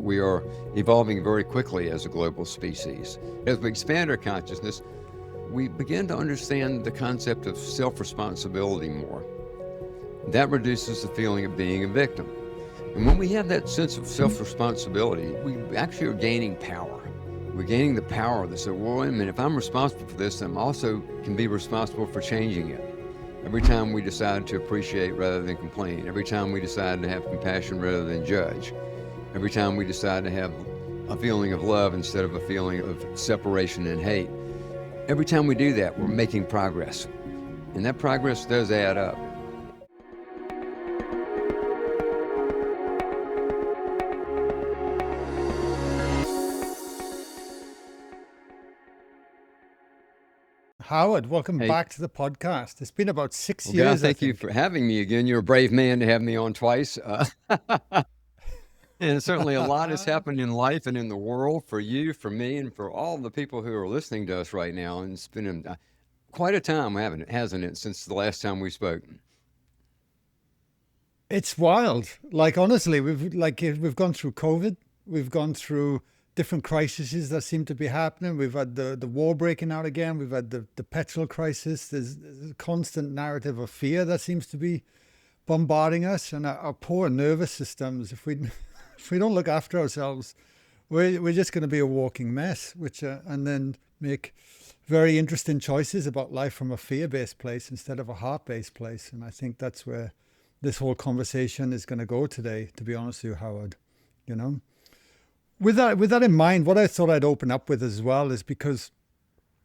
we are evolving very quickly as a global species. As we expand our consciousness, we begin to understand the concept of self-responsibility more. That reduces the feeling of being a victim. And when we have that sense of self-responsibility, we actually are gaining power. We're gaining the power to say, well, wait a minute, if I'm responsible for this, I'm also can be responsible for changing it. Every time we decide to appreciate rather than complain, every time we decide to have compassion rather than judge, every time we decide to have a feeling of love instead of a feeling of separation and hate, every time we do that, we're making progress. And that progress does add up. Howard, welcome Hey. back to the podcast. It's been about 6 Well, years. God, thank you for having me again. You're a brave man to have me on twice. And certainly a lot has happened in life and in the world for you, for me, and for all the people who are listening to us right now. And it's been quite a time, hasn't it, since the last time we spoke? It's wild. Like, honestly, we've gone through COVID. We've gone through different crises that seem to be happening. We've had the war breaking out again. We've had the petrol crisis. There's a constant narrative of fear that seems to be bombarding us, and our poor nervous systems. If we if we don't look after ourselves, we're just going to be a walking mess. And then make very interesting choices about life from a fear-based place instead of a heart-based place. And I think that's where this whole conversation is going to go today. To be honest with you, Howard, you know. With that in mind, what I thought I'd open up with as well is because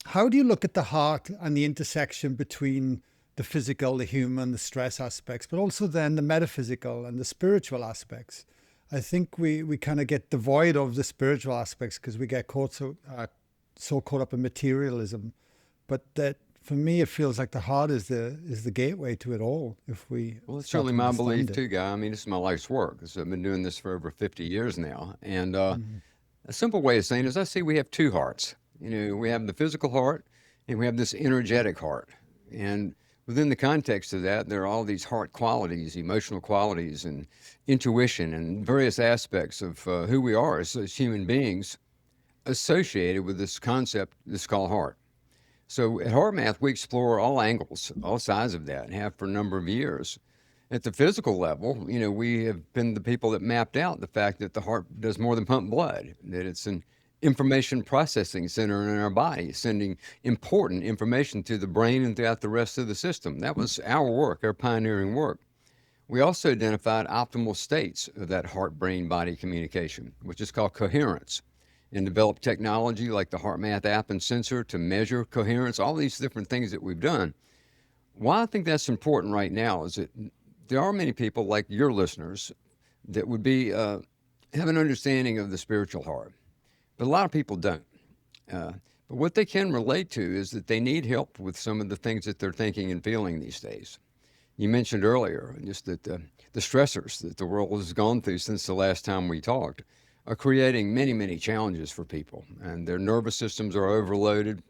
how do you look at the heart and the intersection between the physical, the human, the stress aspects, but also then the metaphysical and the spiritual aspects? I think we kind of get devoid of the spiritual aspects because we get so caught up in materialism. But that, for me, it feels like the heart is the gateway to it all. Well, it's certainly my belief too, Guy. I mean, this is my life's work. I've been doing this for over 50 years now. And a simple way of saying it is I see we have two hearts. You know, we have the physical heart and we have this energetic heart. And within the context of that, there are all these heart qualities, emotional qualities, and intuition, and various aspects of who we are as human beings associated with this concept that's called heart. So at HeartMath, we explore all angles, all sides of that, and have for a number of years. At the physical level, you know, we have been the people that mapped out the fact that the heart does more than pump blood, that it's an information processing center in our body, sending important information to the brain and throughout the rest of the system. That was our work, our pioneering work. We also identified optimal states of that heart-brain-body communication, which is called coherence, and developed technology like the HeartMath app and sensor to measure coherence, all these different things that we've done. Why I think that's important right now is that there are many people like your listeners that would be have an understanding of the spiritual heart, but a lot of people don't. But what they can relate to is that they need help with some of the things that they're thinking and feeling these days. You mentioned earlier just that the stressors that the world has gone through since the last time we talked are creating many, many challenges for people, and their nervous systems are overloaded.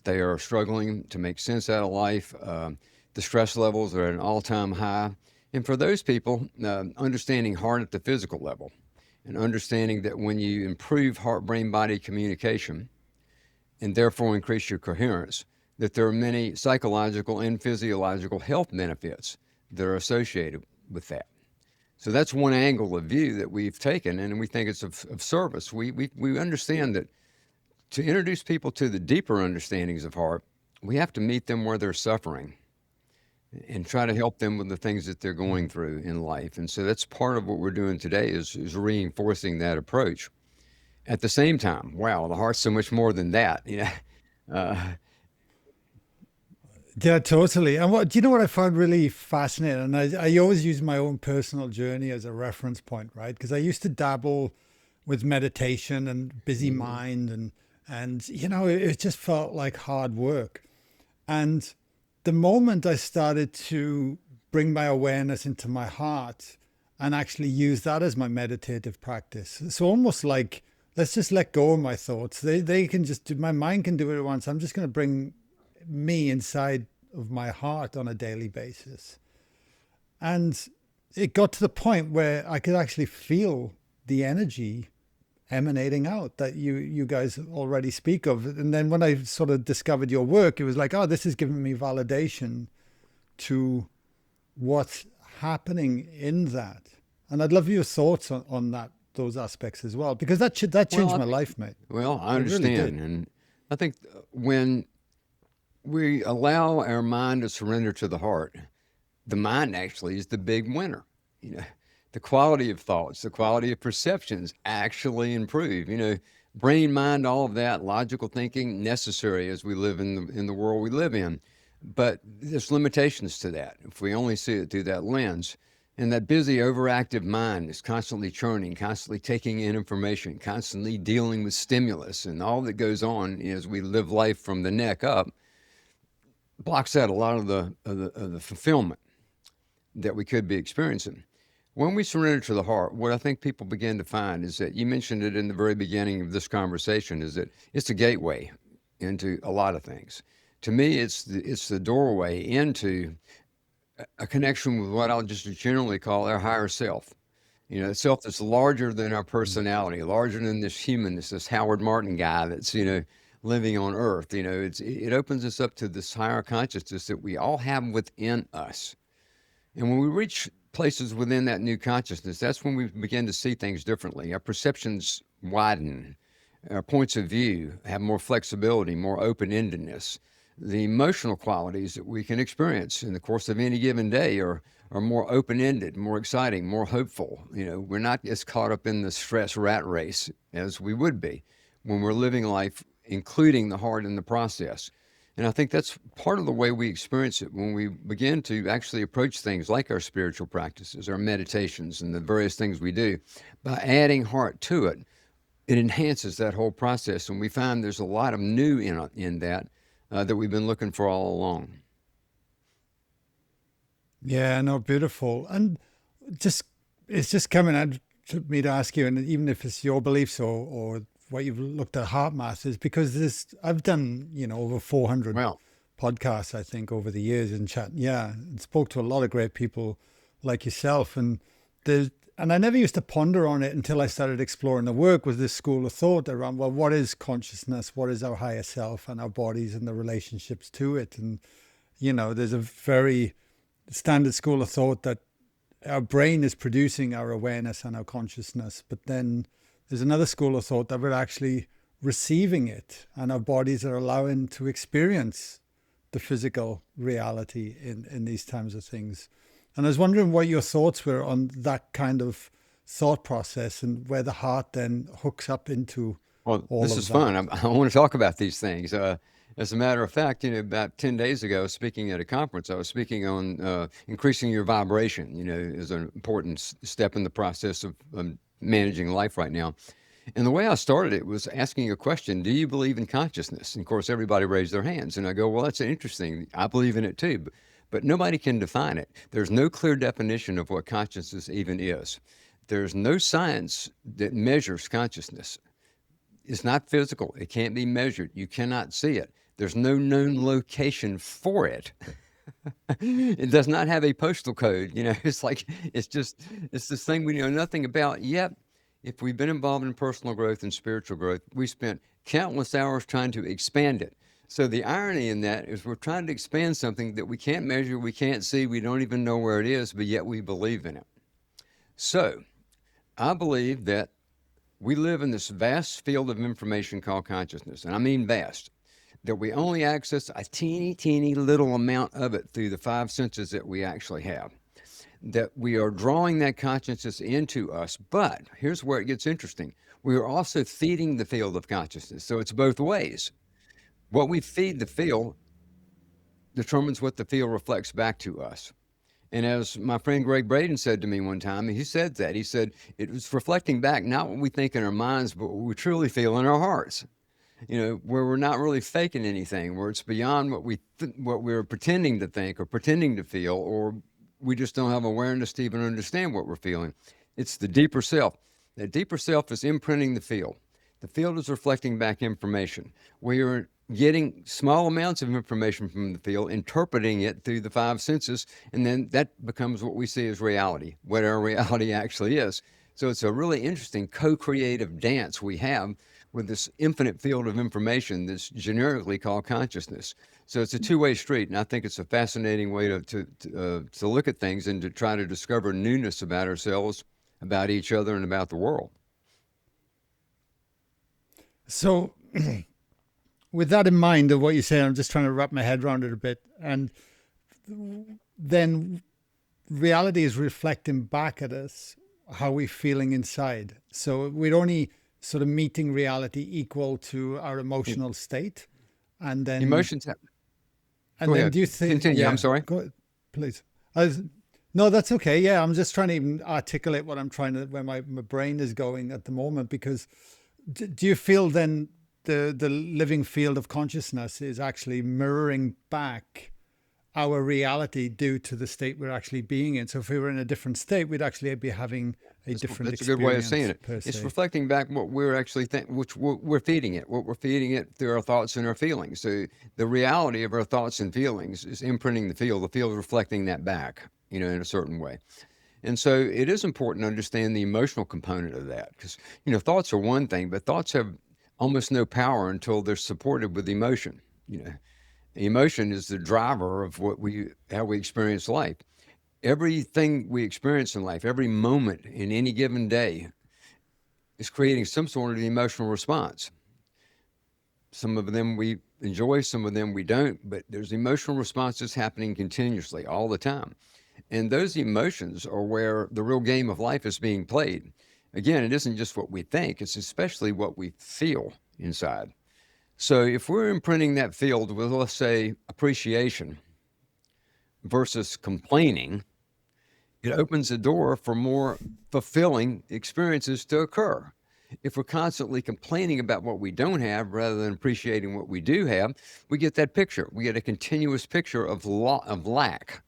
They are struggling to make sense out of life. The stress levels are at an all-time high. And for those people, understanding heart at the physical level and understanding that when you improve heart-brain-body communication and therefore increase your coherence, that there are many psychological and physiological health benefits that are associated with that. So that's one angle of view that we've taken, and we think it's of service. We understand that to introduce people to the deeper understandings of heart, we have to meet them where they're suffering and try to help them with the things that they're going through in life. And so that's part of what we're doing today is reinforcing that approach. At the same time, wow, the heart's so much more than that. You know? Yeah, totally. And do you know what I found really fascinating? And I always use my own personal journey as a reference point, right? Because I used to dabble with meditation and busy mind, and you know, it just felt like hard work. And the moment I started to bring my awareness into my heart and actually use that as my meditative practice, so almost like, let's just let go of my thoughts. They can just do, my mind can do it at once. I'm just going to bring me inside of my heart on a daily basis. And it got to the point where I could actually feel the energy emanating out that you guys already speak of. And then when I sort of discovered your work, it was like, oh, this is giving me validation to what's happening in that. And I'd love your thoughts on that, those aspects as well, because that changed my life, mate. Well, I It really understand. did. And I think when we allow our mind to surrender to the heart, the mind actually is the big winner. You know, the quality of thoughts, the quality of perceptions actually improve. You know, brain, mind, all of that, logical thinking necessary as we live in the world we live in. But there's limitations to that if we only see it through that lens. And that busy, overactive mind is constantly churning, constantly taking in information, constantly dealing with stimulus, and all that goes on as we live life from the neck up blocks out a lot of the fulfillment that we could be experiencing. When we surrender to the heart, what I think people begin to find is that you mentioned it in the very beginning of this conversation, is that it's a gateway into a lot of things. To me, it's the doorway into a connection with what I'll just generally call our higher self. You know, the self that's larger than our personality, larger than this humanness, this Howard Martin guy that's, living on earth. You know, it opens us up to this higher consciousness that we all have within us. And when we reach places within that new consciousness, that's when we begin to see things differently. Our perceptions widen, our points of view have more flexibility, more open-endedness. The emotional qualities that we can experience in the course of any given day are more open-ended, more exciting, more hopeful. You know, we're not as caught up in the stress rat race as we would be when we're living life, including the heart in the process. And I think that's part of the way we experience it when we begin to actually approach things like our spiritual practices, our meditations, and the various things we do. By adding heart to it, it enhances that whole process. And we find there's a lot of new in that that we've been looking for all along. Yeah, no, beautiful. And just it's just coming out to me to ask you, and even if it's your beliefs or what you've looked at HeartMath, is because I've done, over 400 Well, podcasts, I think, over the years and chat. Yeah, and spoke to a lot of great people like yourself. And I never used to ponder on it until I started exploring the work, was this school of thought around, well, what is consciousness? What is our higher self and our bodies and the relationships to it? And, there's a very standard school of thought that our brain is producing our awareness and our consciousness, but then there's another school of thought that we're actually receiving it, and our bodies are allowing to experience the physical reality in these times of things. And I was wondering what your thoughts were on that kind of thought process and where the heart then hooks up into well, all this of is that. fun. I want to talk about these things. As a matter of fact, about 10 days ago, speaking at a conference, I was speaking on increasing your vibration, is an important step in the process of managing life right now. And the way I started it was asking a question: do you believe in consciousness? And of course, everybody raised their hands. And I go, well, that's interesting. I believe in it too. But nobody can define it. There's no clear definition of what consciousness even is. There's no science that measures consciousness. It's not physical. It can't be measured. You cannot see it. There's no known location for it. It does not have a postal code. It's this thing we know nothing about. Yet, if we've been involved in personal growth and spiritual growth, we spent countless hours trying to expand it. So the irony in that is we're trying to expand something that we can't measure, we can't see, we don't even know where it is, but yet we believe in it. So I believe that we live in this vast field of information called consciousness, and I mean vast, that we only access a teeny little amount of it through the five senses that we actually have. That we are drawing that consciousness into us, but here's where it gets interesting. We are also feeding the field of consciousness, so it's both ways. What we feed the field determines what the field reflects back to us. And as my friend Greg Braden said to me one time, he said it was reflecting back not what we think in our minds, but what we truly feel in our hearts. Where we're not really faking anything, where it's beyond what we're pretending to think or pretending to feel, or we just don't have awareness to even understand what we're feeling. It's the deeper self. That deeper self is imprinting the field. The field is reflecting back information. We are getting small amounts of information from the field, interpreting it through the five senses, and then that becomes what we see as reality, what our reality actually is. So it's a really interesting co-creative dance we have with this infinite field of information that's generically called consciousness. So it's a two-way street, and I think it's a fascinating way to look at things and to try to discover newness about ourselves, about each other, and about the world. So, with that in mind of what you say, I'm just trying to wrap my head around it a bit. And then reality is reflecting back at us how we're feeling inside. So we're only sort of meeting reality equal to our emotional state. And then, Emotions. and Go then ahead. do you think, Continue. I'm yeah, sorry. go, please. I was, no, that's okay. Yeah, I'm just trying to even articulate what I'm trying to, where my brain is going at the moment, because do you feel then the living field of consciousness is actually mirroring back our reality due to the state we're actually being in? So if we were in a different state, we'd actually be having a different That's a good way of saying experience it. per It's se. reflecting back what we're actually which we're feeding it. What we're feeding it through our thoughts and our feelings. So the reality of our thoughts and feelings is imprinting the field. The field is reflecting that back, in a certain way. And so it is important to understand the emotional component of that, because thoughts are one thing, but thoughts have almost no power until they're supported with emotion. You know, Emotion is the driver of how we experience life. Everything we experience in life, every moment in any given day, is creating some sort of emotional response. Some of them we enjoy, some of them we don't, but there's emotional responses happening continuously all the time. And those emotions are where the real game of life is being played. Again, it isn't just what we think, it's especially what we feel inside. So if we're imprinting that field with, let's say, appreciation versus complaining, it opens the door for more fulfilling experiences to occur. If we're constantly complaining about what we don't have rather than appreciating what we do have, we get that picture. We get a continuous picture of lack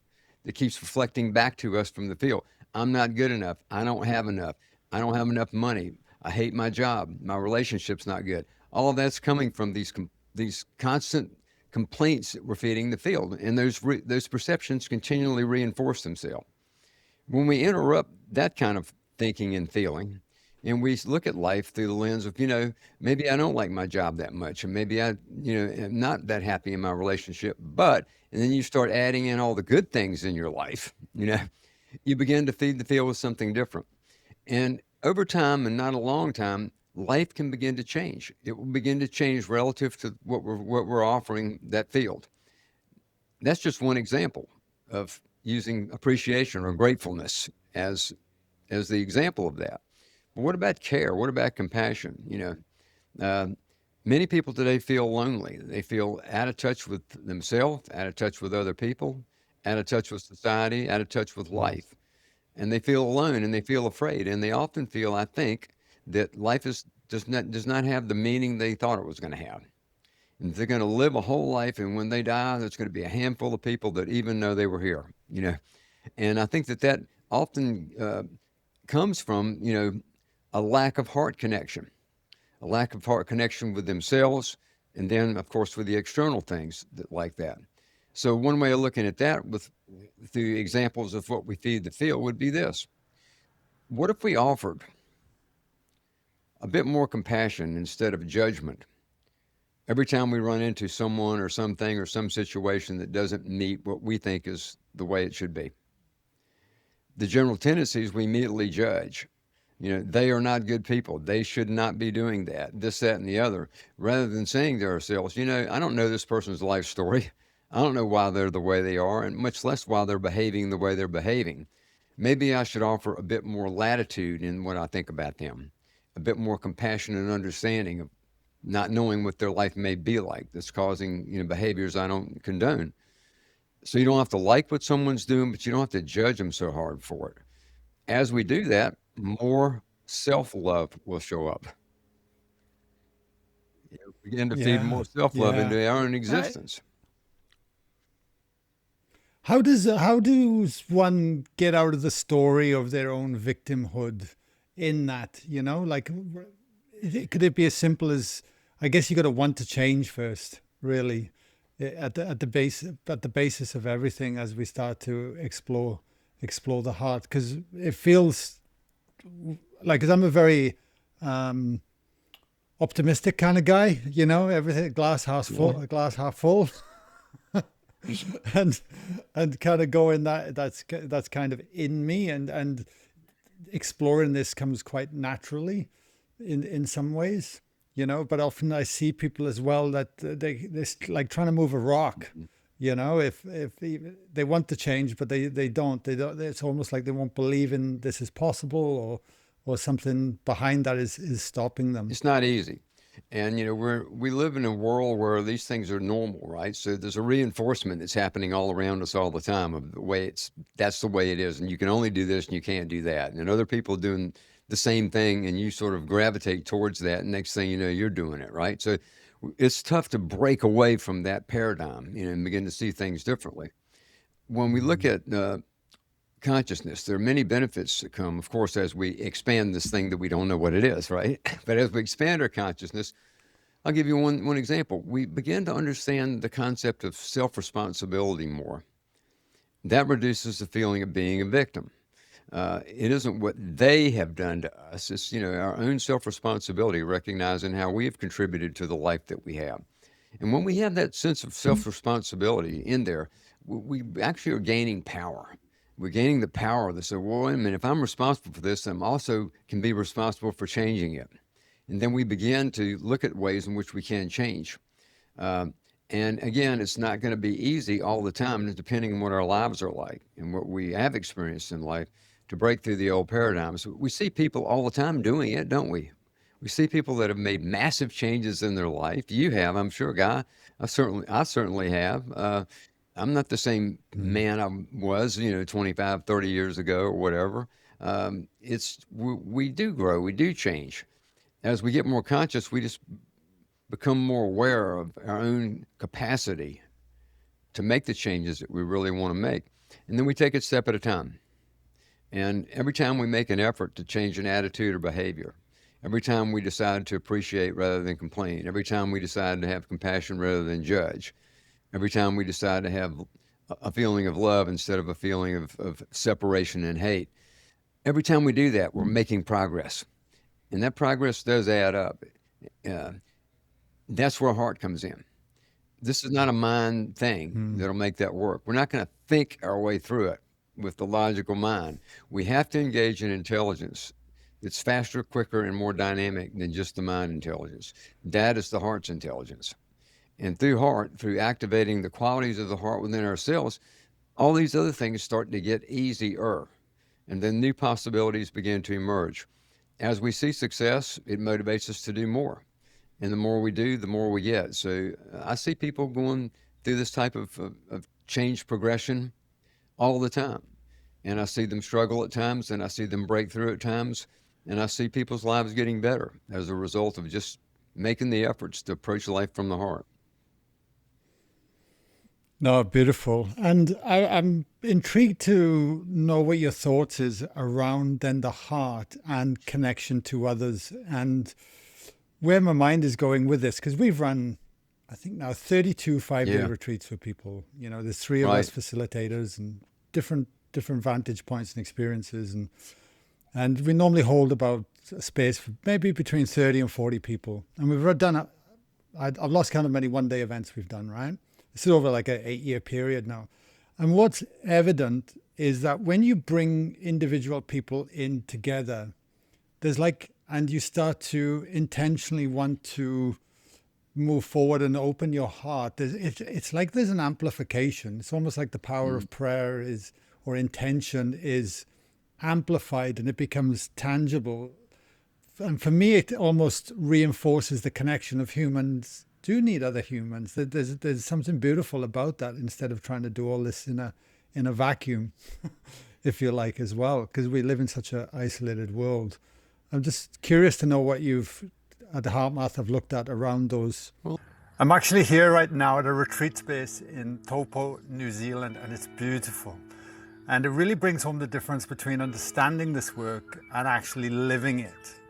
that keeps reflecting back to us from the field. I'm not good enough. I don't have enough. I don't have enough money. I hate my job. My relationship's not good. All of that's coming from these constant complaints that we're feeding the field, and those perceptions continually reinforce themselves. When we interrupt that kind of thinking and feeling, and we look at life through the lens of, maybe I don't like my job that much, and maybe I, am not that happy in my relationship, and then you start adding in all the good things in your life, you begin to feed the field with something different. And over time, and not a long time, life can begin to change. It will begin to change relative to what we're offering that field. That's just one example of using appreciation or gratefulness as the example of that. But what about care? What about compassion? Uh, many people today feel lonely. They feel out of touch with themselves, out of touch with other people, out of touch with society, out of touch with life. And they feel alone and they feel afraid. And they often feel, I think, that life does not have the meaning they thought it was going to have. And they're going to live a whole life, and when they die, there's going to be a handful of people that even know they were here. And I think that often comes from, a lack of heart connection, a lack of heart connection with themselves, and then, of course, with the external things like that. So one way of looking at that with the examples of what we feed the field would be this. What if we offered a bit more compassion instead of judgment every time we run into someone or something or some situation that doesn't meet what we think is the way it should be? The general tendency is we immediately judge. They are not good people. They should not be doing that, this, that, and the other, rather than saying to ourselves, I don't know this person's life story. I don't know why they're the way they are, and much less why they're behaving the way they're behaving. Maybe I should offer a bit more latitude in what I think about them, a bit more compassion and understanding of not knowing what their life may be like that's causing, behaviors I don't condone. So you don't have to like what someone's doing, but you don't have to judge them so hard for it. As we do that, more self-love will show up. Begin to feed Yeah, more self-love yeah. into our own I, existence. how does one get out of the story of their own victimhood in that, like could it be as simple as, I guess you got to want to change first, really, at the basis of everything as we start to explore the heart, because it feels like, because I'm a very optimistic kind of guy, you know, everything glass half full, glass half full, and kind of going that's kind of in me, and exploring this comes quite naturally in some ways, you know. But often I see people as well that they like trying to move a rock, you know. If they want to change, but they don't. It's almost like they won't believe in this is possible, or something behind that is stopping them. It's not easy. And, you know, we live in a world where these things are normal, right? So there's a reinforcement that's happening all around us all the time of the way that's the way it is. And you can only do this and you can't do that. And other people doing the same thing, and you sort of gravitate towards that. And next thing you know, you're doing it, right? So it's tough to break away from that paradigm, you know, and begin to see things differently. When we look at consciousness, there are many benefits that come, of course, as we expand this thing that we don't know what it is, right? But as we expand our consciousness, I'll give you one example. We begin to understand the concept of self-responsibility more. That reduces the feeling of being a victim. It isn't what they have done to us. It's, you know, our own self-responsibility, recognizing how we have contributed to the life that we have. And when we have that sense of self-responsibility in there, we actually are gaining power. We're gaining the power to say, well, wait a minute, if I'm responsible for this, I'm also can be responsible for changing it. And then we begin to look at ways in which we can change. And again, it's not going to be easy all the time, depending on what our lives are like and what we have experienced in life to break through the old paradigms. We see people all the time doing it, don't we? We see people that have made massive changes in their life. You have, I'm sure, Guy. I certainly have. I'm not the same man I was, you know, 25, 30 years ago or whatever. We do grow, we do change. As we get more conscious, we just become more aware of our own capacity to make the changes that we really want to make. And then we take it step at a time. And every time we make an effort to change an attitude or behavior, every time we decide to appreciate rather than complain, every time we decide to have compassion rather than judge, every time we decide to have a feeling of love instead of a feeling of separation and hate, every time we do that, we're making progress. And that progress does add up. That's where heart comes in. This is not a mind thing that'll make that work. We're not going to think our way through it with the logical mind. We have to engage in intelligence. It's faster, quicker, and more dynamic than just the mind intelligence. That is the heart's intelligence. And through activating the qualities of the heart within ourselves, all these other things start to get easier. And then new possibilities begin to emerge. As we see success, it motivates us to do more. And the more we do, the more we get. So I see people going through this type of change progression all the time. And I see them struggle at times, and I see them break through at times. And I see people's lives getting better as a result of just making the efforts to approach life from the heart. No, beautiful. And I'm intrigued to know what your thoughts is around then the heart and connection to others, and where my mind is going with this, because we've run, I think now 32 5-day retreats for people. You know, there's 3 of us facilitators and different vantage points and experiences, and we normally hold about a space for maybe between 30 and 40 people. And we've done I've lost count of many one-day events we've done, right? This is over like an 8-year period now. And what's evident is that when you bring individual people in together, there's like, and you start to intentionally want to move forward and open your heart, it's like there's an amplification. It's almost like the power of prayer or intention is amplified, and it becomes tangible. And for me, it almost reinforces the connection of humans do need other humans. There's something beautiful about that, instead of trying to do all this in a vacuum, if you like, as well, because we live in such an isolated world. I'm just curious to know what you've at the HeartMath have looked at around those. I'm actually here right now at a retreat space in Taupo, New Zealand, and it's beautiful. And it really brings home the difference between understanding this work and actually living it.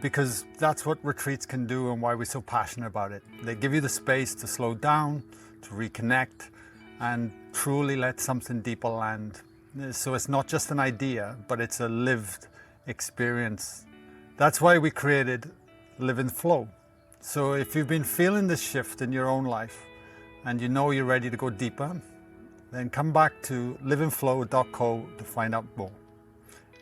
Because that's what retreats can do, and why we're so passionate about it. They give you the space to slow down, to reconnect, and truly let something deeper land. So it's not just an idea, but it's a lived experience. That's why we created Live in Flow. So if you've been feeling this shift in your own life and you know you're ready to go deeper, then come back to liveinflow.co to find out more.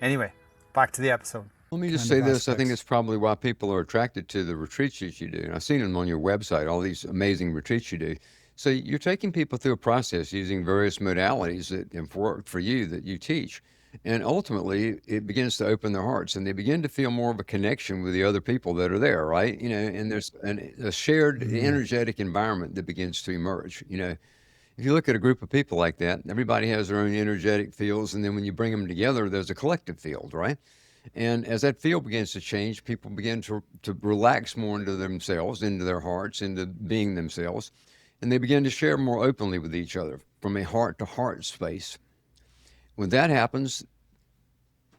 Anyway, back to the episode. Let me just say this. I think it's probably why people are attracted to the retreats that you do. And I've seen them on your website, all these amazing retreats you do. So you're taking people through a process using various modalities that have worked for you that you teach. And ultimately, it begins to open their hearts and they begin to feel more of a connection with the other people that are there, right? And there's a shared energetic environment that begins to emerge. If you look at a group of people like that, everybody has their own energetic fields. And then when you bring them together, there's a collective field, right? And as that field begins to change, people begin to relax more into themselves, into their hearts, into being themselves. And they begin to share more openly with each other from a heart-to-heart space. When that happens,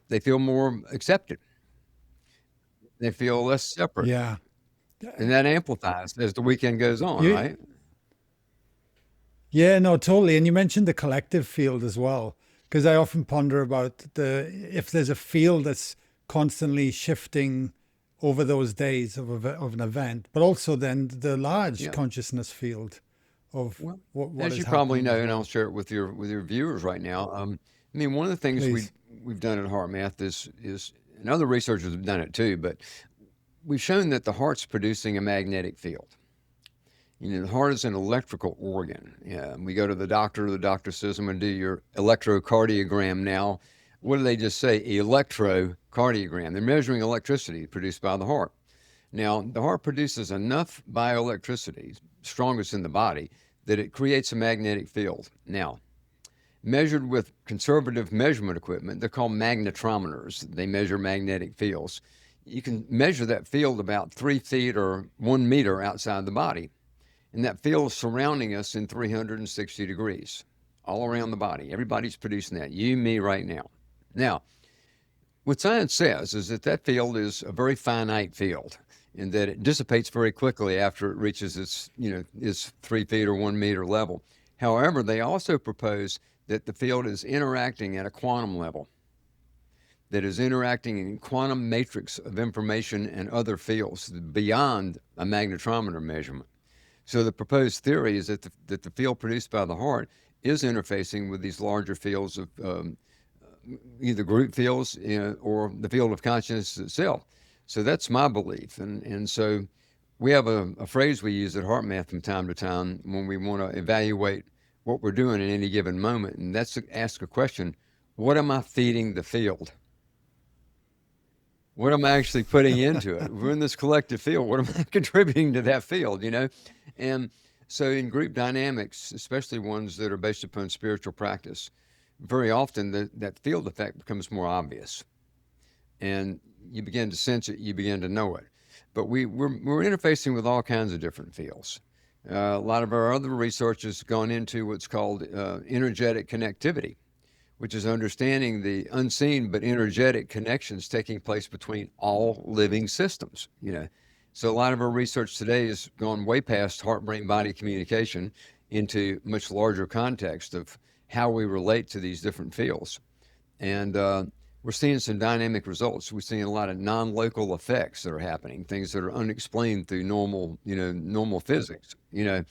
they feel more accepted. They feel less separate. Yeah. And that amplifies as the weekend goes on, right? Yeah, no, totally. And you mentioned the collective field as well, because I often ponder about if there's a field that's constantly shifting over those days of an event, but also then the large consciousness field of what as is you probably know, happening. and I'll share it with your viewers right now. One of the things Please. we've done at HeartMath is, and other researchers have done it too, but we've shown that the heart's producing a magnetic field. The heart is an electrical organ. We go to the doctor says, I'm going to do your electrocardiogram now. What do they just say? Electrocardiogram. They're measuring electricity produced by the heart. Now, the heart produces enough bioelectricity, strongest in the body, that it creates a magnetic field. Now, measured with conservative measurement equipment, they're called magnetometers. They measure magnetic fields. You can measure that field about 3 feet or 1 meter outside the body. And that field is surrounding us in 360 degrees, all around the body. Everybody's producing that, you, me, right now. Now, what science says is that field is a very finite field and that it dissipates very quickly after it reaches its 3 feet or 1 meter level. However, they also propose that the field is interacting at a quantum level, that is interacting in quantum matrix of information and other fields beyond a magnetometer measurement. So the proposed theory is that the field produced by the heart is interfacing with these larger fields of either group fields or the field of consciousness itself. So that's my belief. And so we have a phrase we use at HeartMath from time to time when we want to evaluate what we're doing in any given moment. And that's to ask a question, what am I feeding the field? What am I actually putting into it? We're in this collective field. What am I contributing to that field, And so in group dynamics, especially ones that are based upon spiritual practice, very often that field effect becomes more obvious. And you begin to sense it, you begin to know it. But we're interfacing with all kinds of different fields. A lot of our other research has gone into what's called energetic connectivity, which is understanding the unseen but energetic connections taking place between all living systems. So a lot of our research today has gone way past heart-brain-body communication into much larger context of how we relate to these different fields. And we're seeing some dynamic results. We're seeing a lot of non-local effects that are happening, things that are unexplained through normal physics, that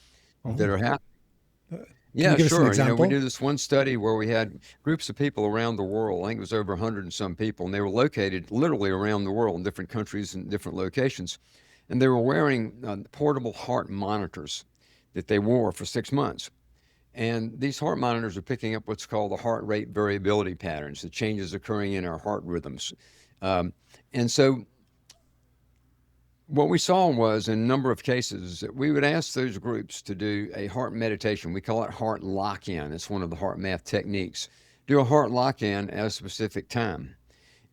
are happening. Yeah, sure. We did this one study where we had groups of people around the world. I think it was over 100 and some people, and they were located literally around the world in different countries and different locations. And they were wearing portable heart monitors that they wore for 6 months. And these heart monitors are picking up what's called the heart rate variability patterns, the changes occurring in our heart rhythms. And so what we saw was in a number of cases that we would ask those groups to do a heart meditation. We call it heart lock-in. It's one of the HeartMath techniques. Do a heart lock-in at a specific time.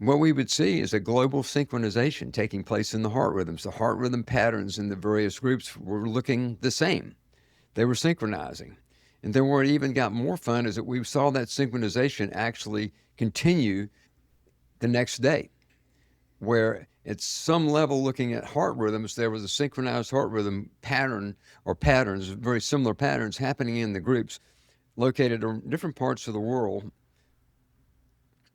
What we would see is a global synchronization taking place in the heart rhythms. The heart rhythm patterns in the various groups were looking the same. They were synchronizing. And then where it even got more fun is that we saw that synchronization actually continue the next day, where at some level looking at heart rhythms, there was a synchronized heart rhythm pattern or patterns, very similar patterns happening in the groups located in different parts of the world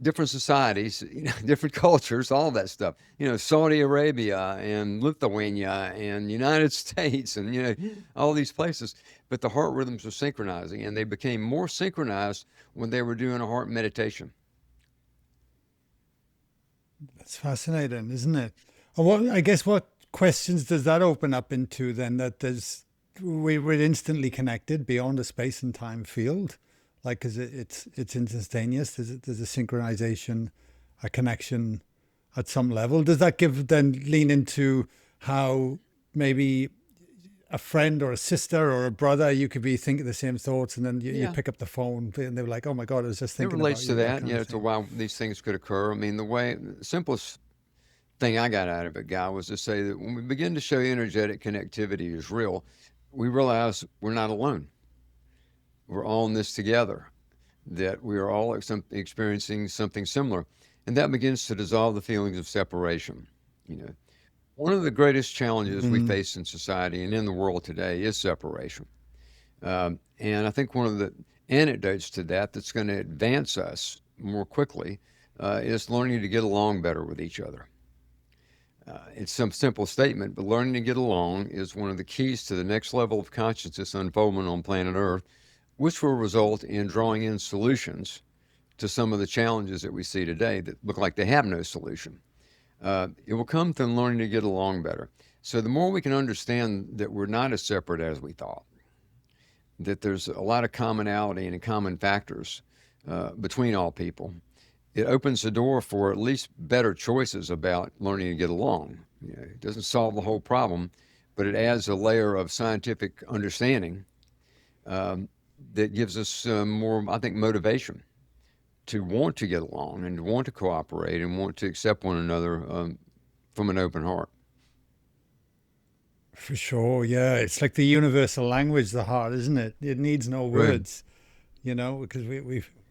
different societies, different cultures, all that stuff. Saudi Arabia and Lithuania and United States and all these places. But the heart rhythms were synchronizing, and they became more synchronized when they were doing a heart meditation. That's fascinating, isn't it? And what I guess what questions does that open up into then? That we're instantly connected beyond the space and time field, like because it's instantaneous. There's a synchronization, a connection at some level. Does that give then lean into how maybe a friend or a sister or a brother, you could be thinking the same thoughts, and then you Yeah, pick up the phone and they're like, "Oh my God, I was just it thinking about relates to you," that that, kind of to thing. why these things could occur. I mean, the simplest thing I got out of it, Guy, was to say that when we begin to show energetic connectivity is real, we realize we're not alone. We're all in this together, that we are all experiencing something similar. And that begins to dissolve the feelings of separation. You know, one of the greatest challenges we Mm, face in society and in the world today is separation. And I think one of the antidotes to that that's going to advance us more quickly is learning to get along better with each other. It's some simple statement, but learning to get along is one of the keys to the next level of consciousness unfoldment on planet Earth, which will result in drawing in solutions to some of the challenges that we see today that look like they have no solution. It will come from learning to get along better. So the more we can understand that we're not as separate as we thought, that there's a lot of commonality and common factors between all people, it opens the door for at least better choices about learning to get along. It doesn't solve the whole problem, but it adds a layer of scientific understanding um, that gives us more, I think, motivation to want to get along and to want to cooperate and want to accept one another from an open heart. for sure, yeah. It's like the universal language, the heart, isn't it? It needs no Right. words, because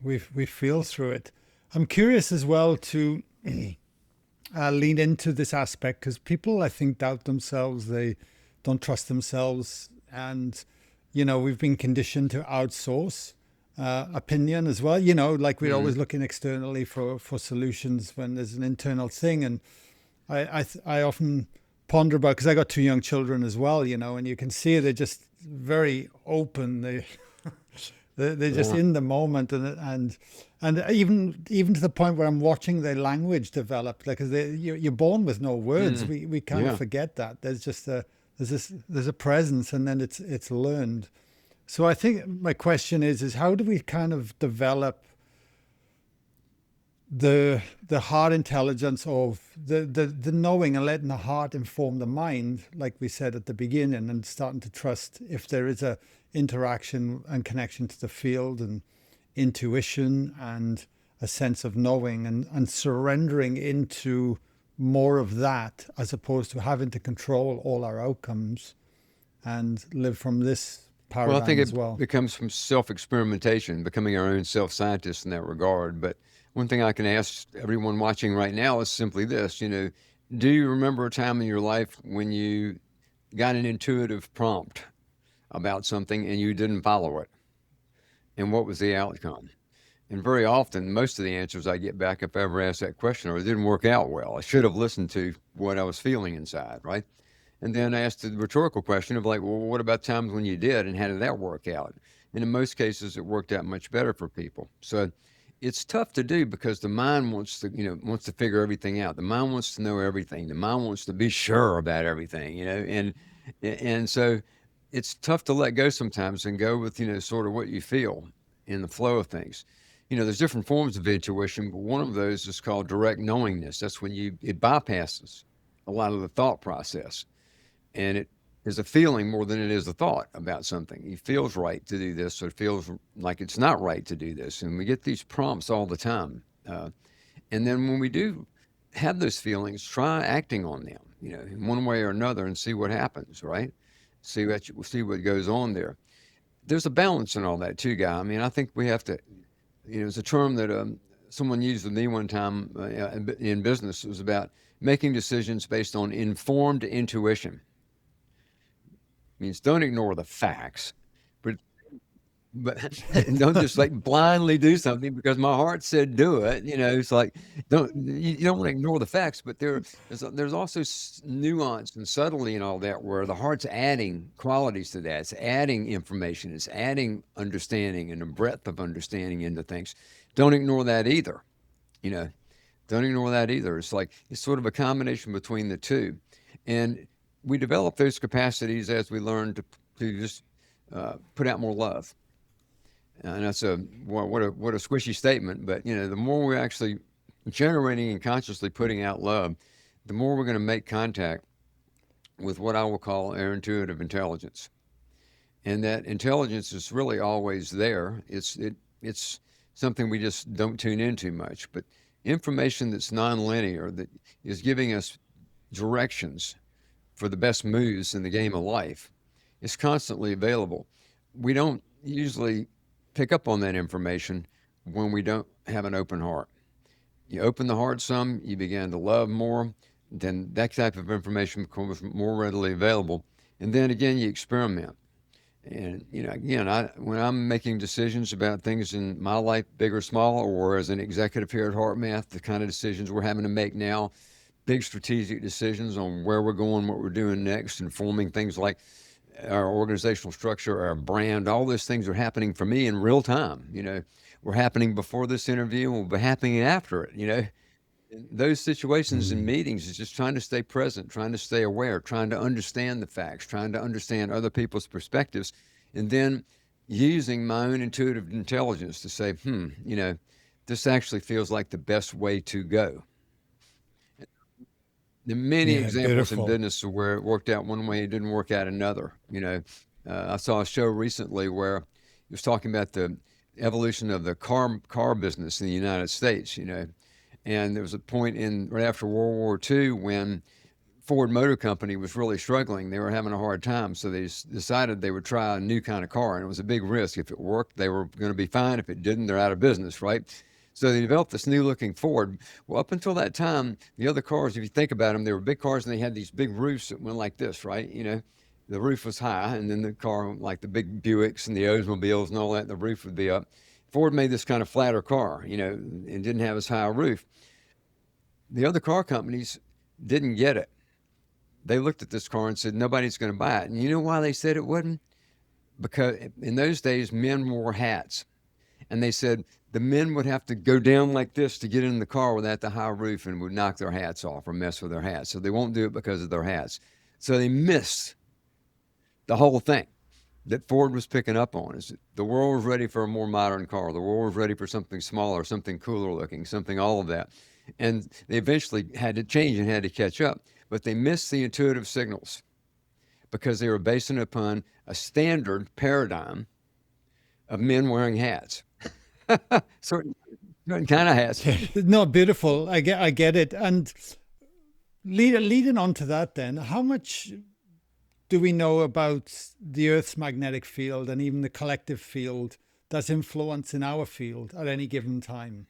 we feel through it. I'm curious as well to lean into this aspect because people, I think, doubt themselves. They don't trust themselves, and we've been conditioned to outsource opinion as well. Like we're Mm. always looking externally for solutions when there's an internal thing. And I often ponder about because I got two young children as well. And you can see they're just very open. They're just Yeah. in the moment, and even to the point where I'm watching their language develop. Like, 'cause you're born with no words. Mm. We kind of Yeah. forget that. There's a presence, and then it's learned. So I think my question is how do we kind of develop the heart intelligence of the knowing and letting the heart inform the mind, like we said at the beginning, and starting to trust if there is a interaction and connection to the field and intuition and a sense of knowing and surrendering into more of that as opposed to having to control all our outcomes and live from this Well, I think paradigm as it well. becomes from self experimentation, becoming our own self scientist in that regard. But one thing I can ask everyone watching right now is simply this do you remember a time in your life when you got an intuitive prompt about something and you didn't follow it? And what was the outcome? And very often, most of the answers I get back if I ever ask that question are it didn't work out well. I should have listened to what I was feeling inside, right? And then I asked the rhetorical question of like, well, what about times when you did and how did that work out? And in most cases, it worked out much better for people. So it's tough to do because the mind wants to figure everything out. The mind wants to know everything. The mind wants to be sure about everything, and so it's tough to let go sometimes and go with, sort of what you feel in the flow of things. There's different forms of intuition, but one of those is called direct knowingness. That's when it bypasses a lot of the thought process, and it is a feeling more than it is a thought about something. It feels right to do this, or it feels like it's not right to do this, and we get these prompts all the time. And then when we do have those feelings, try acting on them, in one way or another, and see what happens. Right? See what goes on there. There's a balance in all that too, Guy. I mean, I think we have to. It's a term that someone used with me one time in business. It was about making decisions based on informed intuition. Means don't ignore the facts, but but don't just like blindly do something because my heart said do it. It's like you don't want to ignore the facts, but there's also nuance and subtlety and all that where the heart's adding qualities to that. It's adding information. It's adding understanding and a breadth of understanding into things. Don't ignore that either. You know, don't ignore that either. It's like it's sort of a combination between the two, and we develop those capacities as we learn to just put out more love. And that's what a squishy statement, but the more we're actually generating and consciously putting out love, the more we're going to make contact with what I will call our intuitive intelligence. And that intelligence is really always there. It's something we just don't tune into much, but information that's nonlinear, that is giving us directions for the best moves in the game of life, is constantly available. We don't usually pick up on that information when we don't have an open heart. You open the heart some, you begin to love more, then that type of information becomes more readily available. And then again, you experiment. And again, when I'm making decisions about things in my life, big or small, or as an executive here at HeartMath, the kind of decisions we're having to make now, big strategic decisions on where we're going, what we're doing next, and forming things like our organizational structure, our brand, all those things are happening for me in real time. Were happening before this interview and will be happening after it. Those situations and meetings is just trying to stay present, trying to stay aware, trying to understand the facts, trying to understand other people's perspectives, and then using my own intuitive intelligence to say, this actually feels like the best way to go. There are many Yeah, examples in beautiful. business where it worked out one way, it didn't work out another. I saw a show recently where it was talking about the evolution of the car business in the United States. And there was a point right after World War II when Ford Motor Company was really struggling. They were having a hard time, so they decided they would try a new kind of car, and it was a big risk. If it worked, they were going to be fine. If it didn't, they're out of business, right? So they developed this new-looking Ford. Well, up until that time, the other cars, if you think about them, they were big cars, and they had these big roofs that went like this, right? The roof was high, and then the car, like the big Buicks and the Oldsmobiles and all that, the roof would be up. Ford made this kind of flatter car, and didn't have as high a roof. The other car companies didn't get it. They looked at this car and said, nobody's going to buy it. And you know why they said it wouldn't? Because in those days, men wore hats. And they said the men would have to go down like this to get in the car without the high roof and would knock their hats off or mess with their hats. So they won't do it because of their hats. So they missed the whole thing that Ford was picking up on, is that the world was ready for a more modern car. The world was ready for something smaller, something cooler looking, something all of that. And they eventually had to change and had to catch up. But they missed the intuitive signals because they were basing it upon a standard paradigm of men wearing hats. certain, certain kind of hats. No, beautiful. I get it. And leading on to that, then, how much do we know about the Earth's magnetic field and even the collective field that's influencing our field at any given time?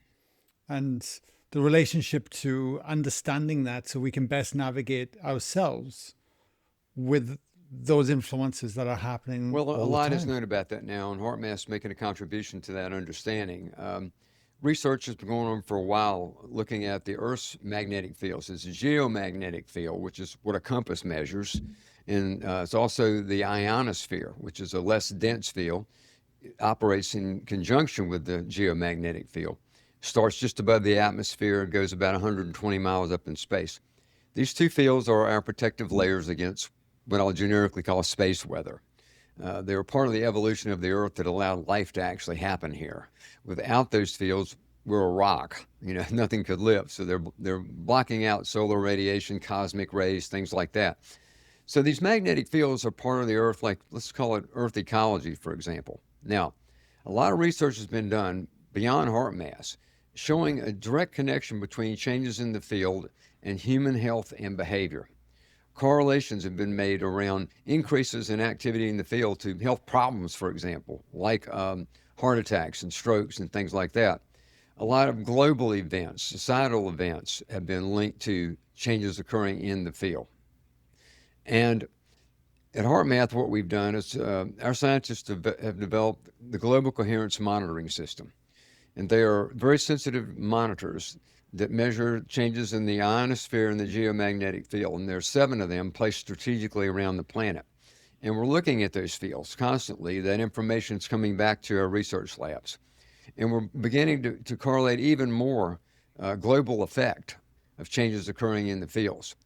And the relationship to understanding that so we can best navigate ourselves with those influences that are happening Well, a all the lot is time. known about that now, and HeartMath's making a contribution to that understanding. Research has been going on for a while looking at the Earth's magnetic fields. It's a geomagnetic field, which is what a compass measures. And it's also the ionosphere, which is a less dense field. It operates in conjunction with the geomagnetic field. Starts just above the atmosphere and goes about 120 miles up in space. These two fields are our protective layers against what I'll generically call space weather. They were part of the evolution of the Earth that allowed life to actually happen here. Without those fields, we're a rock. Nothing could live. So they're blocking out solar radiation, cosmic rays, things like that. So these magnetic fields are part of the Earth, like let's call it Earth ecology, for example. Now, a lot of research has been done beyond HeartMath, showing a direct connection between changes in the field and human health and behavior. Correlations have been made around increases in activity in the field to health problems, for example, like heart attacks and strokes and things like that. A lot of global events, societal events, have been linked to changes occurring in the field. And At HeartMath, what we've done is our scientists have developed the Global Coherence Monitoring System. And they are very sensitive monitors that measure changes in the ionosphere and the geomagnetic field. And there are 7 of them placed strategically around the planet. And we're looking at those fields constantly. That information is coming back to our research labs. And we're beginning to correlate even more global effect of changes occurring in the fields.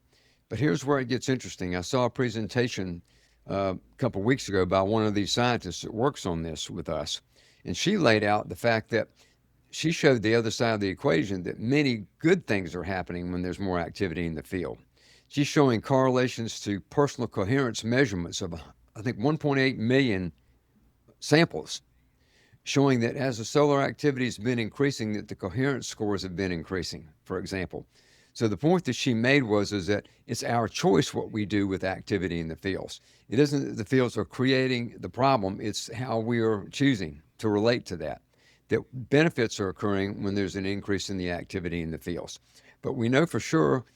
But here's where it gets interesting. I saw a presentation a couple of weeks ago by one of these scientists that works on this with us. And she laid out the fact that she showed the other side of the equation, that many good things are happening when there's more activity in the field. She's showing correlations to personal coherence measurements of, I think, 1.8 million samples, showing that as the solar activity has been increasing, that the coherence scores have been increasing, for example. So the point that she made is that it's our choice what we do with activity in the fields. It isn't that the fields are creating the problem, it's how we are choosing to relate to that. That benefits are occurring when there's an increase in the activity in the fields. But we know for sure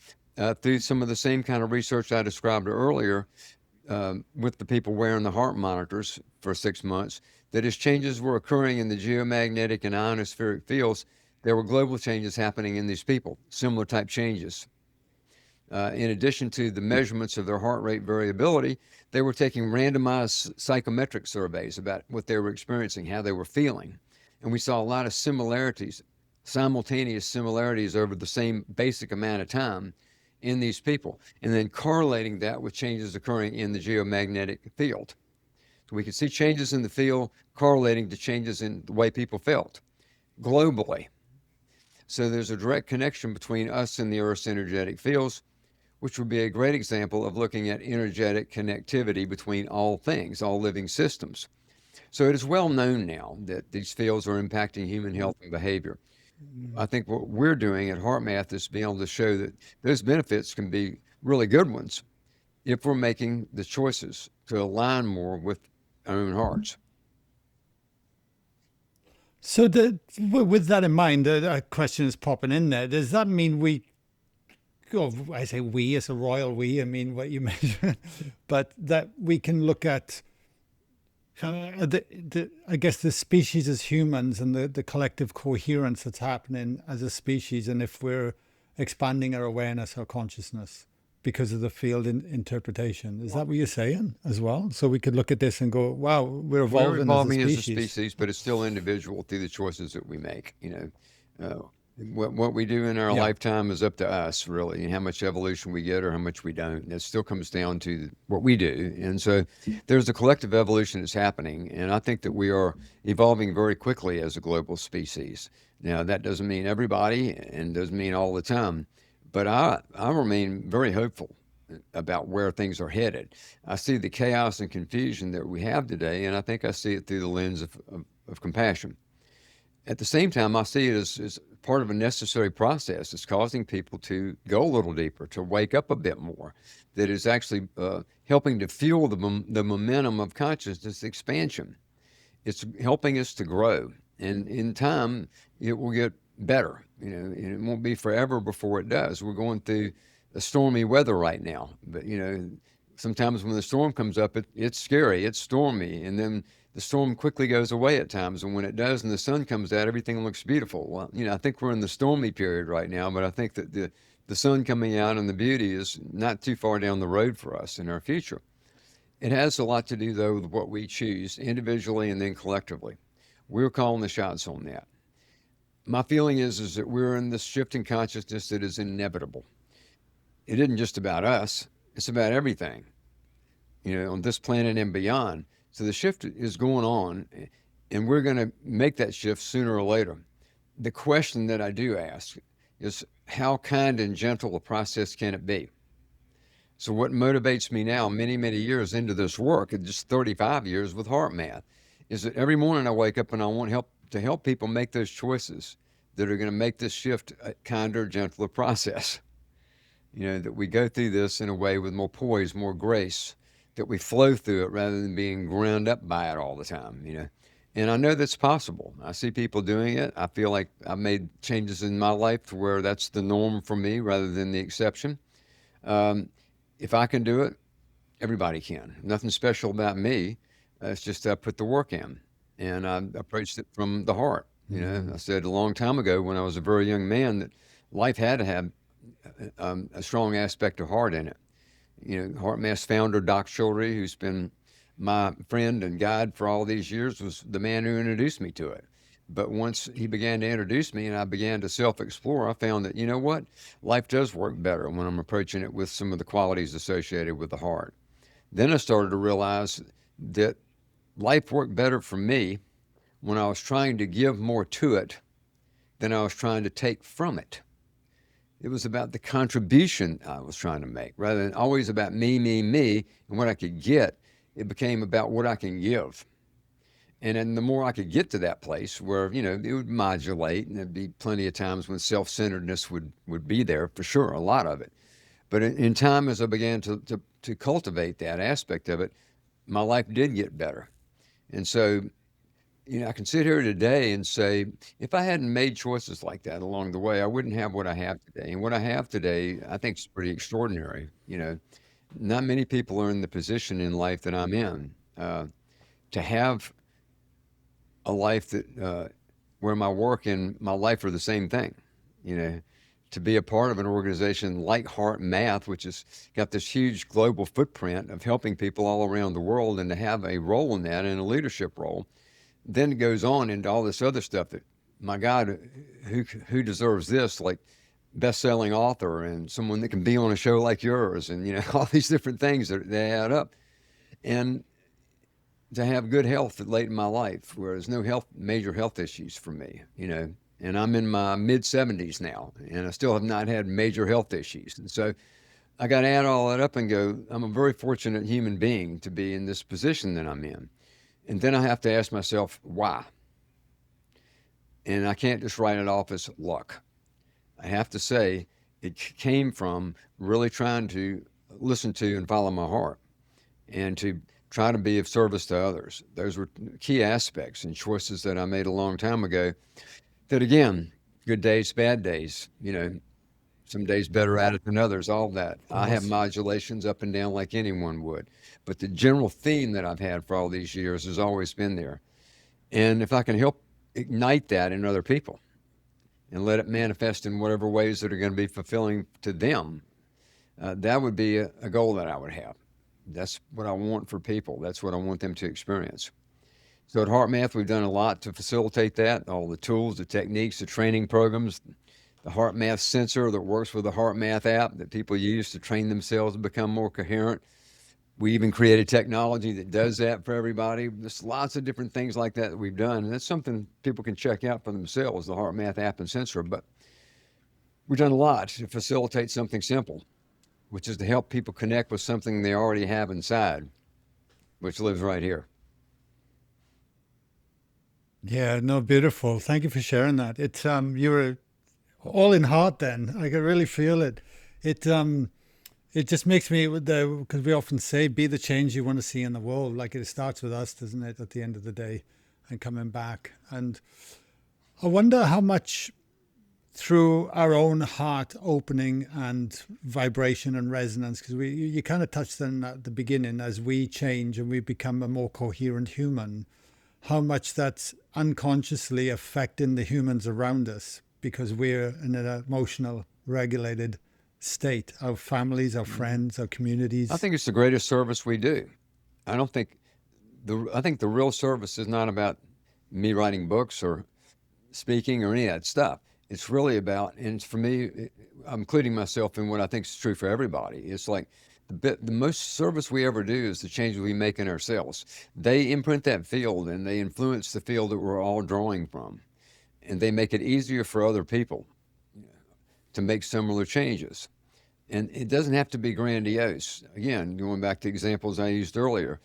through some of the same kind of research I described earlier with the people wearing the heart monitors for 6 months, that as changes were occurring in the geomagnetic and ionospheric fields, there were global changes happening in these people, similar type changes. In addition to the measurements of their heart rate variability, they were taking randomized psychometric surveys about what they were experiencing, how they were feeling. And we saw a lot of similarities, simultaneous similarities over the same basic amount of time in these people, and then correlating that with changes occurring in the geomagnetic field. So we could see changes in the field correlating to changes in the way people felt globally. So there's a direct connection between us and the Earth's energetic fields, which would be a great example of looking at energetic connectivity between all things, all living systems. So it is well known now that these fields are impacting human health and behavior. I think what we're doing at HeartMath is being able to show that those benefits can be really good ones if we're making the choices to align more with our own hearts. So with that in mind, a question is popping in there. Does that mean I say we as a royal we, I mean what you measure, but that we can look at I guess the species as humans and the collective coherence that's happening as a species, and if we're expanding our awareness, our consciousness because of the field interpretation. Is that what you're saying as well? So we could look at this and go, wow, we're evolving as a species, but it's still individual through the choices that we make. What we do in our lifetime is up to us, really, and how much evolution we get or how much we don't. It still comes down to what we do. And so there's a collective evolution that's happening, and I think that we are evolving very quickly as a global species. Now, that doesn't mean everybody and doesn't mean all the time, but I remain very hopeful about where things are headed. I see the chaos and confusion that we have today, and I think I see it through the lens of compassion. At the same time, I see it as part of a necessary process. It's causing people to go a little deeper, to wake up a bit more, that is actually helping to fuel the momentum of consciousness expansion. It's helping us to grow. And in time, it will get better. And it won't be forever before it does. We're going through a stormy weather right now. But, sometimes when the storm comes up, it's scary, it's stormy, and then the storm quickly goes away at times. And when it does and the sun comes out, everything looks beautiful. Well, I think we're in the stormy period right now, but I think that the sun coming out and the beauty is not too far down the road for us in our future. It has a lot to do, though, with what we choose individually and then collectively. We're calling the shots on that. My feeling is that we're in this shift in consciousness that is inevitable. It isn't just about us. It's about everything, on this planet and beyond. So the shift is going on, and we're going to make that shift sooner or later. The question that I do ask is, how kind and gentle a process can it be? So what motivates me now, many, many years into this work, and just 35 years with HeartMath, is that every morning I wake up and I want to help people make those choices that are going to make this shift a kinder, gentler process. That we go through this in a way with more poise, more grace, that we flow through it rather than being ground up by it all the time, And I know that's possible. I see people doing it. I feel like I've made changes in my life to where that's the norm for me rather than the exception. If I can do it, everybody can. Nothing special about me. It's just I put the work in, and I approached it from the heart. I said a long time ago when I was a very young man that life had to have a strong aspect of heart in it. HeartMath's founder, Doc Schulry, who's been my friend and guide for all these years, was the man who introduced me to it. But once he began to introduce me and I began to self-explore, I found that, you know what? Life does work better when I'm approaching it with some of the qualities associated with the heart. Then I started to realize that life worked better for me when I was trying to give more to it than I was trying to take from it. It was about the contribution I was trying to make rather than always about me, and what I could get. It became about what I can give. And then the more I could get to that place where, it would modulate, and there'd be plenty of times when self-centeredness would be there for sure, a lot of it. But in time, as I began to cultivate that aspect of it, my life did get better. And so, I can sit here today and say, if I hadn't made choices like that along the way, I wouldn't have what I have today. And what I have today, I think, is pretty extraordinary. Not many people are in the position in life that I'm in to have a life that where my work and my life are the same thing. To be a part of an organization like HeartMath, which has got this huge global footprint of helping people all around the world, and to have a role in that, and a leadership role. Then it goes on into all this other stuff that, my God, who deserves this? Like best-selling author and someone that can be on a show like yours, and all these different things that they add up, and to have good health late in my life, where there's no major health issues for me, and I'm in my mid-70s now, and I still have not had major health issues, and so I got to add all that up and go, I'm a very fortunate human being to be in this position that I'm in. And then I have to ask myself, why? And I can't just write it off as luck. I have to say it came from really trying to listen to and follow my heart and to try to be of service to others. Those were key aspects and choices that I made a long time ago that, again, good days, bad days, some days better at it than others, all that. I have modulations up and down like anyone would. But the general theme that I've had for all these years has always been there. And if I can help ignite that in other people and let it manifest in whatever ways that are going to be fulfilling to them, that would be a goal that I would have. That's what I want for people. That's what I want them to experience. So at HeartMath, we've done a lot to facilitate that, all the tools, the techniques, the training programs, the HeartMath sensor that works with the HeartMath app that people use to train themselves to become more coherent. We even created technology that does that for everybody. There's lots of different things like that we've done. And that's something people can check out for themselves, the HeartMath app and sensor. But we've done a lot to facilitate something simple, which is to help people connect with something they already have inside, which lives right here. Yeah, no, beautiful. Thank you for sharing that. It's you were all in heart then. I can really feel it. It just makes me, because we often say, be the change you want to see in the world. Like it starts with us, doesn't it, at the end of the day, and coming back. And I wonder how much through our own heart opening and vibration and resonance, because you kind of touched on at the beginning, as we change and we become a more coherent human, how much that's unconsciously affecting the humans around us, because we're in an emotional, regulated state, our families, our friends, our communities. I think it's the greatest service we do. I think the real service is not about me writing books or speaking or any of that stuff. It's really about, and for me, I'm including myself in what I think is true for everybody. It's like the most service we ever do is the changes we make in ourselves. They imprint that field and they influence the field that we're all drawing from. And they make it easier for other people to make similar changes. And it doesn't have to be grandiose. Again, going back to examples I used earlier,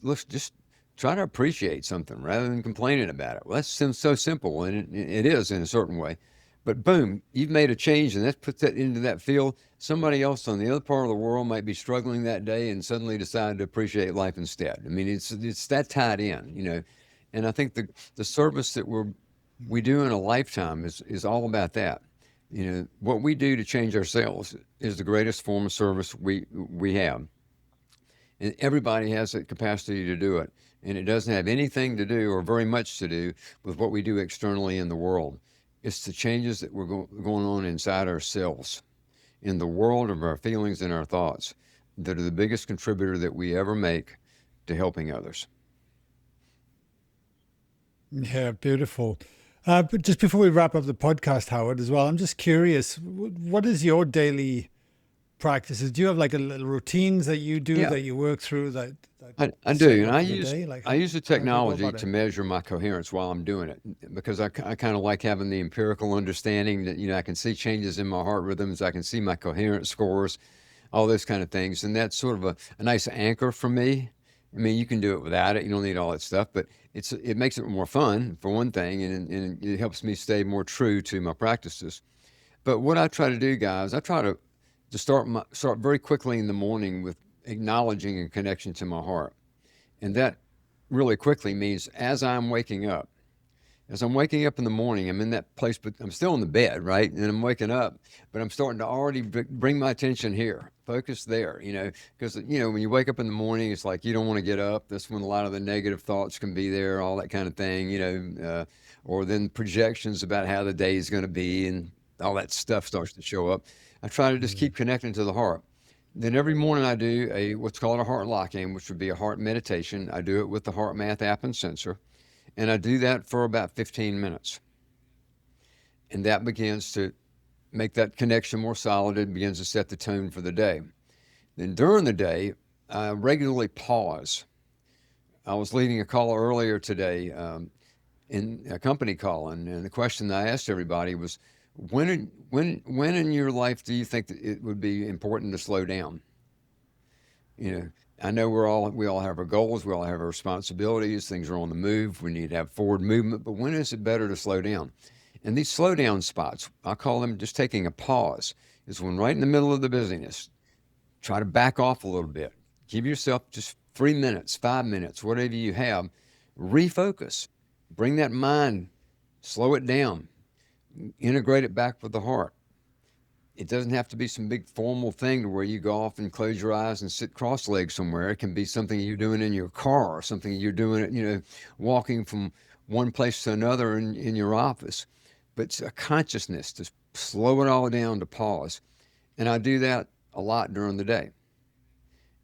let's just try to appreciate something rather than complaining about it. Well, that seems so simple, and it is in a certain way. But boom, you've made a change, and that puts that into that field. Somebody else on the other part of the world might be struggling that day and suddenly decide to appreciate life instead. I mean, it's that tied in. And I think the service that we do in a lifetime is all about that. What we do to change ourselves is the greatest form of service we have. And everybody has that capacity to do it. And it doesn't have anything to do, or very much to do, with what we do externally in the world. It's the changes that we're going on inside ourselves, in the world of our feelings and our thoughts, that are the biggest contributor that we ever make to helping others. Yeah, beautiful. But just before we wrap up the podcast, Howard, as well, I'm just curious, what is your daily practices? Do you have like a little routines that you do Yeah, that you work through I set do, you and up for the day? Like I use the how do you go technology about to it? measure my coherence while I'm doing it, because I kind of like having the empirical understanding that, I can see changes in my heart rhythms, I can see my coherence scores, all those kind of things, and that's sort of a nice anchor for me. I mean, you can do it without it; you don't need all that stuff, but it makes it more fun for one thing, and it helps me stay more true to my practices. But what I try to do, guys, I try to start very quickly in the morning with acknowledging a connection to my heart. And that really quickly means as I'm waking up in the morning, I'm in that place, but I'm still in the bed, right? And I'm waking up, but I'm starting to already bring my attention here, focus there, because, when you wake up in the morning, it's like you don't want to get up. That's when a lot of the negative thoughts can be there, all that kind of thing, or then projections about how the day is going to be, and all that stuff starts to show up. I try to just Mm. keep connecting to the heart. Then every morning I do what's called a heart lock-in, which would be a heart meditation. I do it with the HeartMath app and sensor, and I do that for about 15 minutes. And that begins to make that connection more solid. It begins to set the tone for the day. Then during the day, I regularly pause. I was leading a call earlier today, in a company call, and the question I asked everybody was, when in your life do you think that it would be important to slow down? You know, I know we all have our goals, we all have our responsibilities, things are on the move, we need to have forward movement, but when is it better to slow down? And these slow down spots, I call them just taking a pause, is when right in the middle of the busyness, try to back off a little bit. Give yourself just 3 minutes, 5 minutes, whatever you have, refocus. Bring that mind, slow it down, integrate it back with the heart. It doesn't have to be some big formal thing to where you go off and close your eyes and sit cross-legged somewhere. It can be something you're doing in your car, or something you're doing, walking from one place to another in your office. But it's a consciousness to slow it all down, to pause. And I do that a lot during the day,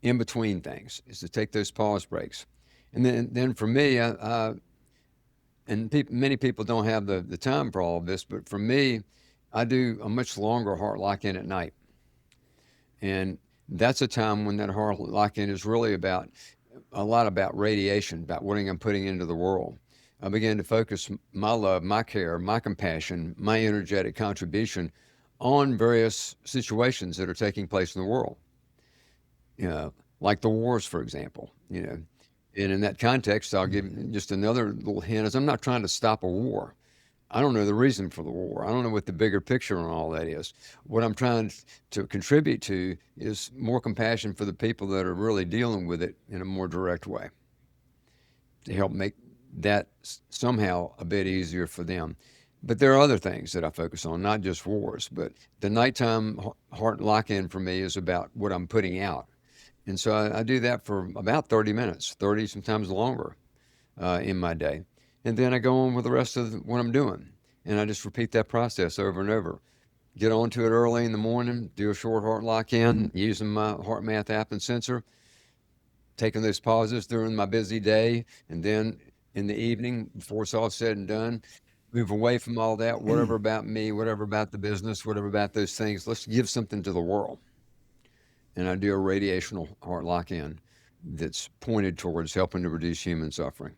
in between things, is to take those pause breaks. And then for me, many people don't have the time for all of this, but for me, I do a much longer heart lock-in at night. And that's a time when that heart lock-in is really a lot about radiation, about what I'm putting into the world. I began to focus my love, my care, my compassion, my energetic contribution on various situations that are taking place in the world, like the wars, for example. And in that context, I'll give just another little hint, is I'm not trying to stop a war. I don't know the reason for the war. I don't know what the bigger picture on all that is. What I'm trying to contribute to is more compassion for the people that are really dealing with it in a more direct way, to help make that somehow a bit easier for them. But there are other things that I focus on, not just wars, but the nighttime heart lock-in for me is about what I'm putting out. And so I do that for about 30 minutes, 30, sometimes longer, in my day. And then I go on with the rest of what I'm doing. And I just repeat that process over and over. Get onto it early in the morning, do a short heart lock-in using my HeartMath app and sensor, taking those pauses during my busy day, and then in the evening, before it's all said and done, move away from all that, whatever about me, whatever about the business, whatever about those things. Let's give something to the world. And I do a radiational heart lock-in that's pointed towards helping to reduce human suffering.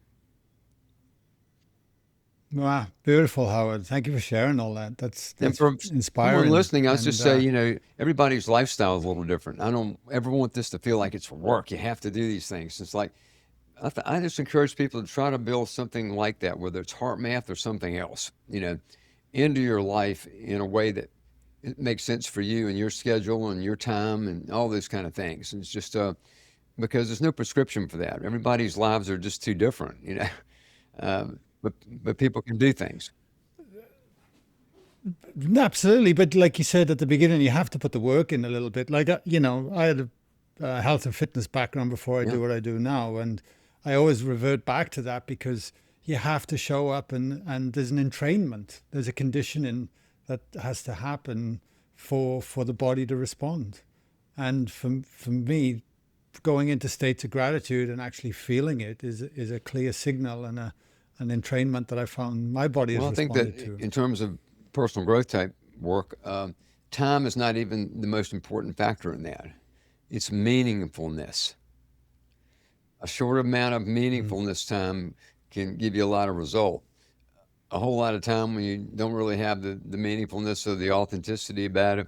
Wow, beautiful, Howard. Thank you for sharing all that. And That's for someone inspiring. listening, I was just And say, everybody's lifestyle is a little different. I don't ever want this to feel like it's work. You have to do these things. It's like, I just encourage people to try to build something like that, whether it's heart math or something else, into your life in a way that it makes sense for you and your schedule and your time and all those kind of things. And it's just because there's no prescription for that. Everybody's lives are just too different. But people can do things. absolutely, but like you said at the beginning, you have to put the work in a little bit. Like I had health and fitness background before I Yeah. do what I do now, and I always revert back to that because you have to show up, and there's an entrainment, there's a conditioning that has to happen for the body to respond. And for me, going into states of gratitude and actually feeling it is a clear signal and an entrainment that I found my body has Well, I think that responded to. in terms of personal growth type work, time is not even the most important factor in that. It's meaningfulness. A short amount of meaningfulness time can give you a lot of result. A whole lot of time when you don't really have the meaningfulness or the authenticity about it,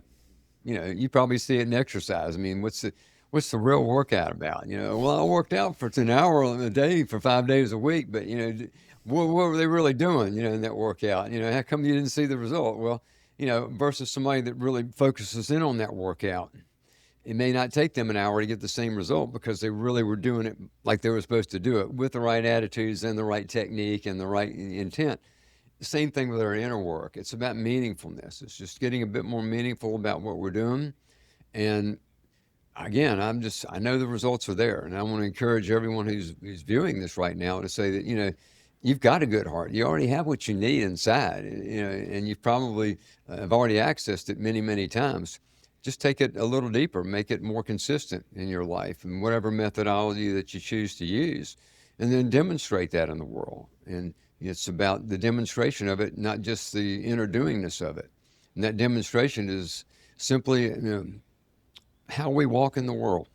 you probably see it in exercise. I mean, what's the real workout about? Well, I worked out for an hour a day for 5 days a week, but what were they really doing? In that workout? How come you didn't see the result? Well, versus somebody that really focuses in on that workout, it may not take them an hour to get the same result because they really were doing it like they were supposed to do it with the right attitudes and the right technique and the right intent. The same thing with our inner work. It's about meaningfulness. It's just getting a bit more meaningful about what we're doing. And again, I know the results are there. And I want to encourage everyone who's viewing this right now to say that, you've got a good heart. You already have what you need inside, and you probably have already accessed it many, many times. Just take it a little deeper, make it more consistent in your life and whatever methodology that you choose to use, and then demonstrate that in the world. And it's about the demonstration of it, not just the inner doingness of it. And that demonstration is simply how we walk in the world.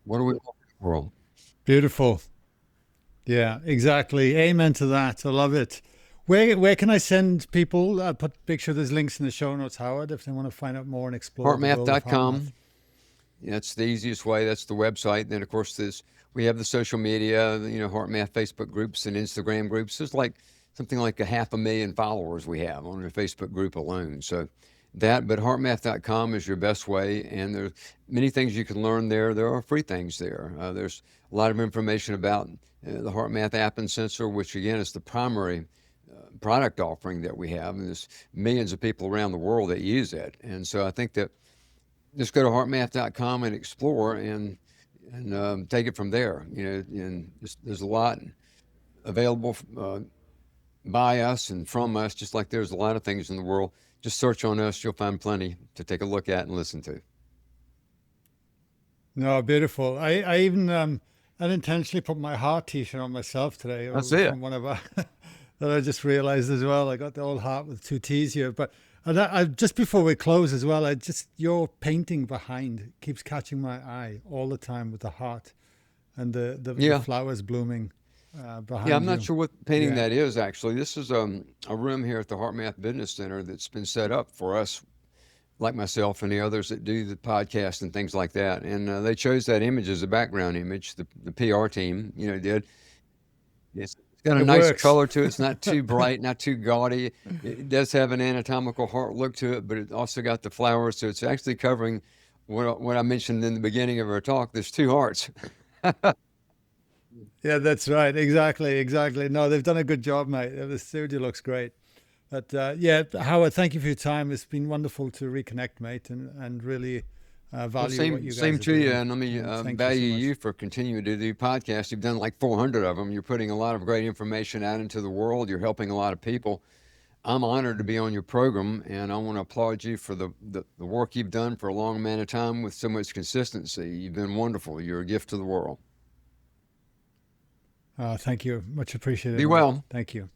What do we walk in the world? Beautiful. Yeah, exactly. Amen to that. I love it. Where can I send people? I'll make sure there's links in the show notes, Howard, if they want to find out more and explore the world of HeartMath.com. HeartMath. That's the easiest way. That's the website. Then, of course, we have the social media, HeartMath Facebook groups and Instagram groups. There's something like 500,000 followers we have on the Facebook group alone. So but HeartMath.com is your best way. And there's many things you can learn there. There are free things there. There's a lot of information about the HeartMath app and sensor, which again is the primary product offering that we have. And there's millions of people around the world that use it. And so I think that just go to heartmath.com and explore and take it from there. And there's a lot available by us and from us, just like there's a lot of things in the world. Just search on us. You'll find plenty to take a look at and listen to. No, beautiful. I even unintentionally put my heart t-shirt on myself today. That's it. From one of our that I just realized as well. I got the old heart with 2 T's here. But I just before we close as well, your painting behind keeps catching my eye all the time with the heart and the flowers blooming behind Yeah, I'm not you. sure what painting Yeah. that is actually. This is a room here at the HeartMath Business Center that's been set up for us, like myself and the others that do the podcast and things like that. And they chose that image as a background image. The PR team, did. It's got a It nice works. color to it. It's not too bright, not too gaudy. It does have an anatomical heart look to it, but it also got the flowers. So it's actually covering what I mentioned in the beginning of our talk. There's 2 hearts. Yeah, that's right. Exactly. No, they've done a good job, mate. The studio looks great. But yeah, Howard, thank you for your time. It's been wonderful to reconnect, mate, and really Well, value what you same guys are to you, doing. and let me And thank you value so much. you for continuing to do podcasts. You've done like 400 of them. You're putting a lot of great information out into the world. You're helping a lot of people. I'm honored to be on your program, and I want to applaud you for the work you've done for a long amount of time with so much consistency. You've been wonderful. You're a gift to the world. Thank you. Much appreciated, Be mate. well. Thank you.